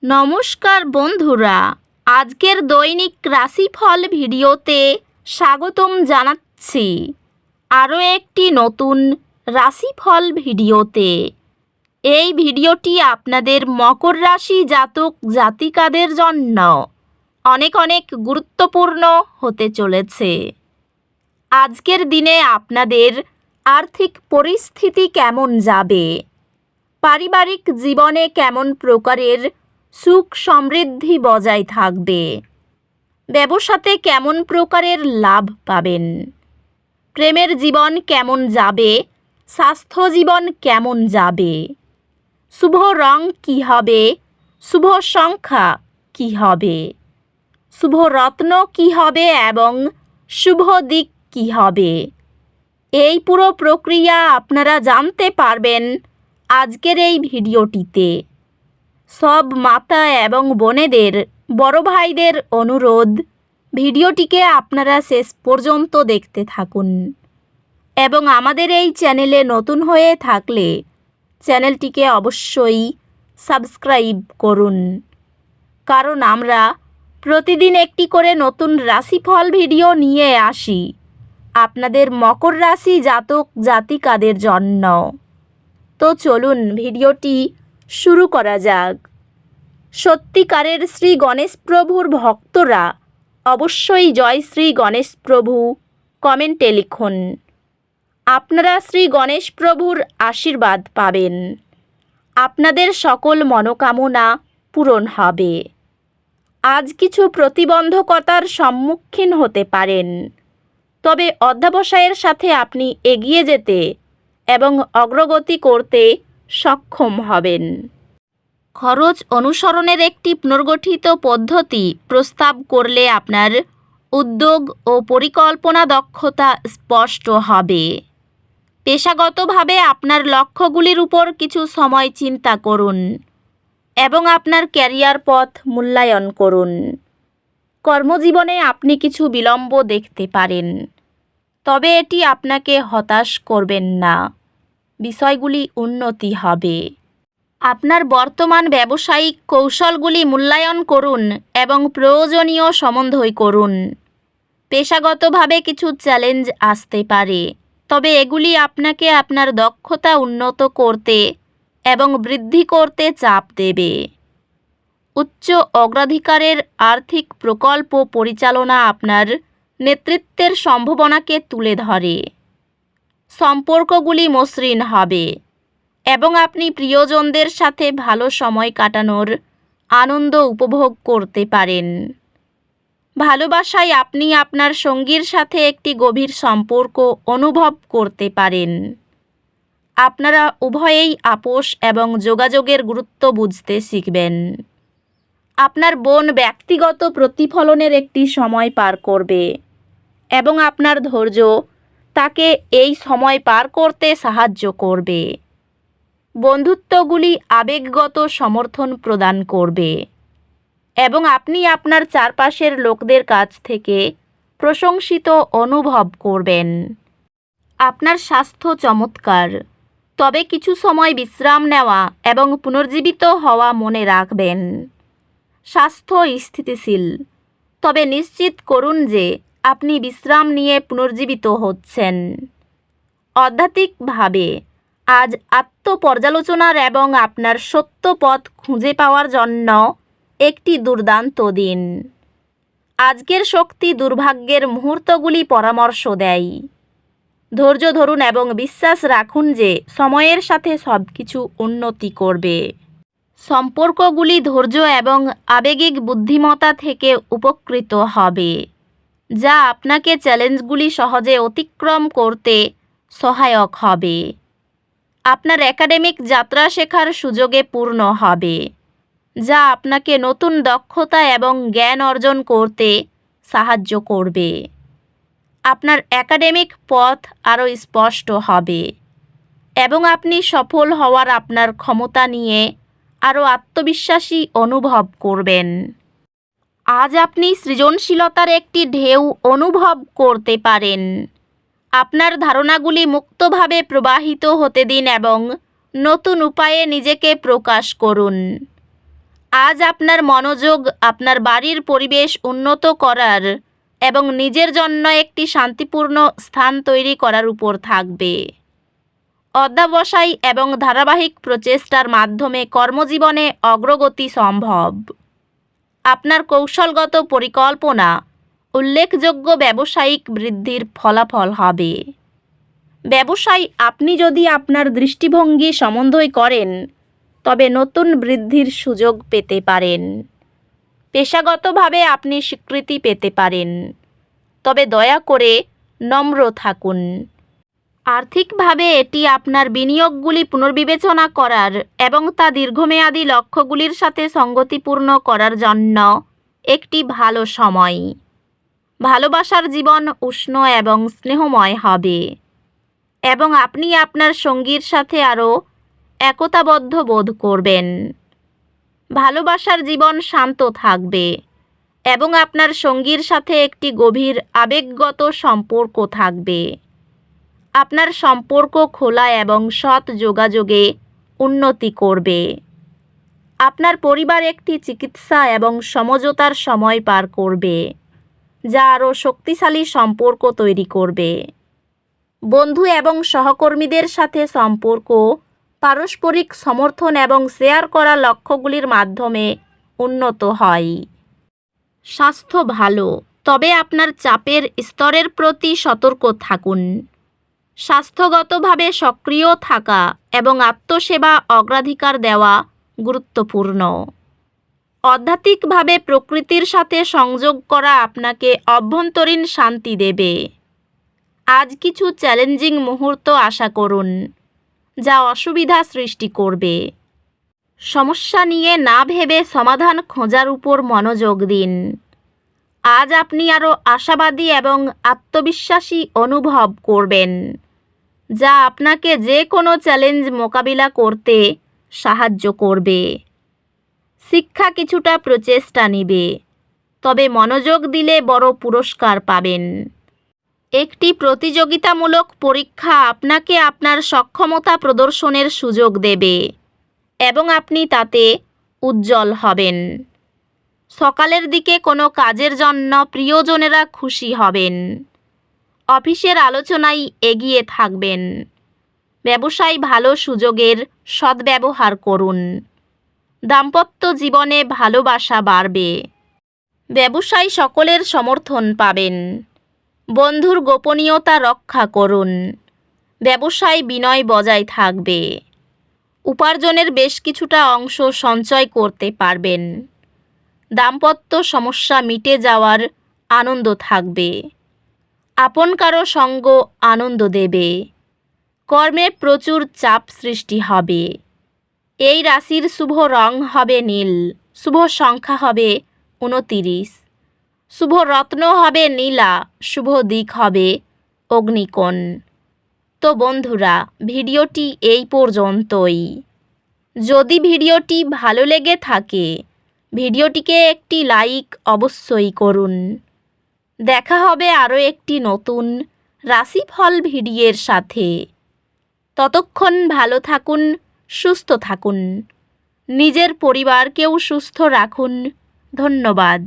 নমস্কার বন্ধুরা, আজকের দৈনিক রাশিফল ভিডিওতে স্বাগতম জানাচ্ছি আরও একটি নতুন রাশিফল ভিডিওতে। এই ভিডিওটি আপনাদের মকর রাশি জাতক জাতিকাদের জন্য অনেক অনেক গুরুত্বপূর্ণ হতে চলেছে। আজকের দিনে আপনাদের আর্থিক পরিস্থিতি কেমন যাবে, পারিবারিক জীবনে কেমন প্রকারের সুখ সমৃদ্ধি বজায় থাকবে, ব্যবসাতে কেমন প্রকারের লাভ পাবেন, প্রেমের জীবন কেমন যাবে, স্বাস্থ্য জীবন কেমন যাবে, শুভ রং কী হবে, শুভ সংখ্যা কী হবে, শুভ রত্ন কী হবে এবং শুভ দিক কী হবে, এই পুরো প্রক্রিয়া আপনারা জানতে পারবেন আজকের এই ভিডিওটিতে। সব মাতা এবং বোনেদের, বড় ভাইদের অনুরোধ, ভিডিওটিকে আপনারা শেষ পর্যন্ত দেখতে থাকুন এবং আমাদের এই চ্যানেলে নতুন হয়ে থাকলে চ্যানেলটিকে অবশ্যই সাবস্ক্রাইব করুন, কারণ আমরা প্রতিদিন একটি করে নতুন রাশিফল ভিডিও নিয়ে আসি আপনাদের মকর রাশি জাতক জাতিকাদের জন্য। তো চলুন ভিডিওটি শুরু করা যাক। সত্যিকারের শ্রী গণেশ প্রভুর ভক্তরা অবশ্যই জয় শ্রী গণেশ প্রভু কমেন্টে লিখুন। আপনারা শ্রী গণেশ প্রভুর আশীর্বাদ পাবেন, আপনাদের সকল মনোকামনা পূরণ হবে। আজ কিছু প্রতিবন্ধকতার সম্মুখীন হতে পারেন, তবে অধ্যবসায়ের সাথে আপনি এগিয়ে যেতে এবং অগ্রগতি করতে সক্ষম হবেন। খরচ অনুসরণের একটি পুনর্গঠিত পদ্ধতি প্রস্তাব করলে আপনার উদ্যোগ ও পরিকল্পনা দক্ষতা স্পষ্ট হবে। পেশাগতভাবে আপনার লক্ষ্যগুলির উপর কিছু সময় চিন্তা করুন এবং আপনার ক্যারিয়ার পথ মূল্যায়ন করুন। কর্মজীবনে আপনি কিছু বিলম্ব দেখতে পারেন, তবে এটি আপনাকে হতাশ করবেন না। বিষয়গুলি উন্নতি হবে। আপনার বর্তমান ব্যবসায়িক কৌশলগুলি মূল্যায়ন করুন এবং প্রয়োজনীয় সমন্বয় করুন। পেশাগতভাবে কিছু চ্যালেঞ্জ আসতে পারে, তবে এগুলি আপনাকে আপনার দক্ষতা উন্নত করতে এবং বৃদ্ধি করতে চাপ দেবে। উচ্চ অগ্রাধিকারের আর্থিক প্রকল্প পরিচালনা আপনার নেতৃত্বের সম্ভাবনাকে তুলে ধরে। সম্পর্কগুলি মসৃণ হবে এবং আপনি প্রিয়জনদের সাথে ভালো সময় কাটানোর আনন্দ উপভোগ করতে পারেন। ভালোবাসায় আপনি আপনার সঙ্গীর সাথে একটি গভীর সম্পর্ক অনুভব করতে পারেন। আপনারা উভয়েই আপোষ এবং যোগাযোগের গুরুত্ব বুঝতে শিখবেন। আপনার বোন ব্যক্তিগত প্রতিফলনের একটি সময় পার করবে এবং আপনার ধৈর্য তাকে এই সময় পার করতে সাহায্য করবে। বন্ধুত্বগুলি আবেগগত সমর্থন প্রদান করবে এবং আপনি আপনার চারপাশের লোকদের কাছ থেকে প্রশংসিত অনুভব করবেন। আপনার স্বাস্থ্য চমৎকার, তবে কিছু সময় বিশ্রাম নেওয়া এবং পুনর্জীবিত হওয়া মনে রাখবেন। স্বাস্থ্য স্থিতিশীল, তবে নিশ্চিত করুন যে আপনি বিশ্রাম নিয়ে পুনর্জীবিত হচ্ছেন। আধ্যাত্মিকভাবে আজ আত্মপর্যালোচনার এবং আপনার সত্য পথ খুঁজে পাওয়ার জন্য একটি দুর্দান্ত দিন। আজকের শক্তি দুর্ভাগ্যের মুহূর্তগুলি পরামর্শ দেয়। ধৈর্য ধরুন এবং বিশ্বাস রাখুন যে সময়ের সাথে সব কিছু উন্নতি করবে। সম্পর্কগুলি ধৈর্য এবং আবেগিক বুদ্ধিমত্তা থেকে উপকৃত হবে, যা আপনাকে চ্যালেঞ্জগুলি সহজে অতিক্রম করতে সহায়ক হবে। আপনার একাডেমিক যাত্রা শেখার সুযোগে পূর্ণ হবে, যা আপনাকে নতুন দক্ষতা এবং জ্ঞান অর্জন করতে সাহায্য করবে। আপনার একাডেমিক পথ আরও স্পষ্ট হবে এবং আপনি সফল হওয়ার আপনার ক্ষমতা নিয়ে আরও আত্মবিশ্বাসী অনুভব করবেন। আজ আপনি সৃজনশীলতার একটি ঢেউ অনুভব করতে পারেন। আপনার ধারণাগুলি মুক্তভাবে প্রবাহিত হতে দিন এবং নতুন উপায়ে নিজেকে প্রকাশ করুন। আজ আপনার মনোযোগ আপনার বাড়ির পরিবেশ উন্নত করার এবং নিজের জন্য একটি শান্তিপূর্ণ স্থান তৈরি করার উপর থাকবে। অধ্যবসায় এবং ধারাবাহিক প্রচেষ্টার মাধ্যমে কর্মজীবনে অগ্রগতি সম্ভব। আপনার কৌশলগত পরিকল্পনা উল্লেখযোগ্য ব্যবসায়িক বৃদ্ধির ফলাফল হবে। ব্যবসায় আপনি যদি আপনার দৃষ্টিভঙ্গি সমন্বয় করেন তবে নতুন বৃদ্ধির সুযোগ পেতে পারেন। পেশাগতভাবে আপনি স্বীকৃতি পেতে পারেন, তবে দয়া করে নম্র থাকুন। আর্থিকভাবে এটি আপনার বিনিয়োগগুলি পুনর্বিবেচনা করার এবং তা দীর্ঘমেয়াদী লক্ষ্যগুলির সাথে সঙ্গতিপূর্ণ করার জন্য একটি ভালো সময়। ভালোবাসার জীবন উষ্ণ এবং স্নেহময় হবে এবং আপনি আপনার সঙ্গীর সাথে আরও একতাবদ্ধ বোধ করবেন। ভালোবাসার জীবন শান্ত থাকবে এবং আপনার সঙ্গীর সাথে একটি গভীর আবেগগত সম্পর্ক থাকবে। আপনার সম্পর্ক খোলা এবং সৎ যোগাযোগে উন্নতি করবে। আপনার পরিবার একটি চিকিৎসা এবং সমঝোতার সময় পার করবে, যা আরও শক্তিশালী সম্পর্ক তৈরি করবে। বন্ধু এবং সহকর্মীদের সাথে সম্পর্ক পারস্পরিক সমর্থন এবং শেয়ার করা লক্ষ্যগুলির মাধ্যমে উন্নত হয়। স্বাস্থ্য ভালো, তবে আপনার চাপের স্তরের প্রতি সতর্ক থাকুন। স্বাস্থ্যগতভাবে সক্রিয় থাকা এবং আত্মসেবা অগ্রাধিকার দেওয়া গুরুত্বপূর্ণ। আধ্যাত্মিকভাবে প্রকৃতির সাথে সংযোগ করা আপনাকে অভ্যন্তরীণ শান্তি দেবে। আজ কিছু চ্যালেঞ্জিং মুহূর্ত আশা করুন, যা অসুবিধা সৃষ্টি করবে। সমস্যা নিয়ে না ভেবে সমাধান খোঁজার উপর মনোযোগ দিন। আজ আপনি আরও আশাবাদী এবং আত্মবিশ্বাসী অনুভব করবেন, যা আপনাকে যে কোনো চ্যালেঞ্জ মোকাবিলা করতে সাহায্য করবে। শিক্ষা কিছুটা প্রচেষ্টা নেবে, তবে মনোযোগ দিলে বড় পুরস্কার পাবেন। একটি প্রতিযোগিতামূলক পরীক্ষা আপনাকে আপনার সক্ষমতা প্রদর্শনের সুযোগ দেবে এবং আপনি তাতে উজ্জ্বল হবেন। সকালের দিকে কোনো কাজের জন্য প্রিয়জনেরা খুশি হবেন। অফিসের আলোচনায় এগিয়ে থাকবেন। ব্যবসায় ভালো সুযোগের সদ্ব্যবহার করুন। দাম্পত্য জীবনে ভালোবাসা বাড়বে। ব্যবসায় সকলের সমর্থন পাবেন। বন্ধুর গোপনীয়তা রক্ষা করুন। ব্যবসায় বিনয় বজায় থাকবে। উপার্জনের বেশ কিছুটা অংশ সঞ্চয় করতে পারবেন। দাম্পত্য সমস্যা মিটে যাওয়ার আনন্দ থাকবে। আপন কারো সঙ্গ আনন্দ দেবে। কর্মে প্রচুর চাপ সৃষ্টি হবে। এই রাশির শুভ রং হবে নীল, শুভ সংখ্যা হবে 29, শুভ রত্ন হবে নীলা, শুভ দিক হবে অগ্নিকোণ। তো বন্ধুরা, ভিডিওটি এই পর্যন্তই। যদি ভিডিওটি ভালো লেগে থাকে ভিডিওটিকে একটি লাইক অবশ্যই করুন। দেখা হবে আরও একটি নতুন রাশিফল ভিডিওর সাথে। ততক্ষণ ভালো থাকুন, সুস্থ থাকুন, নিজের পরিবারকেও সুস্থ রাখুন। ধন্যবাদ।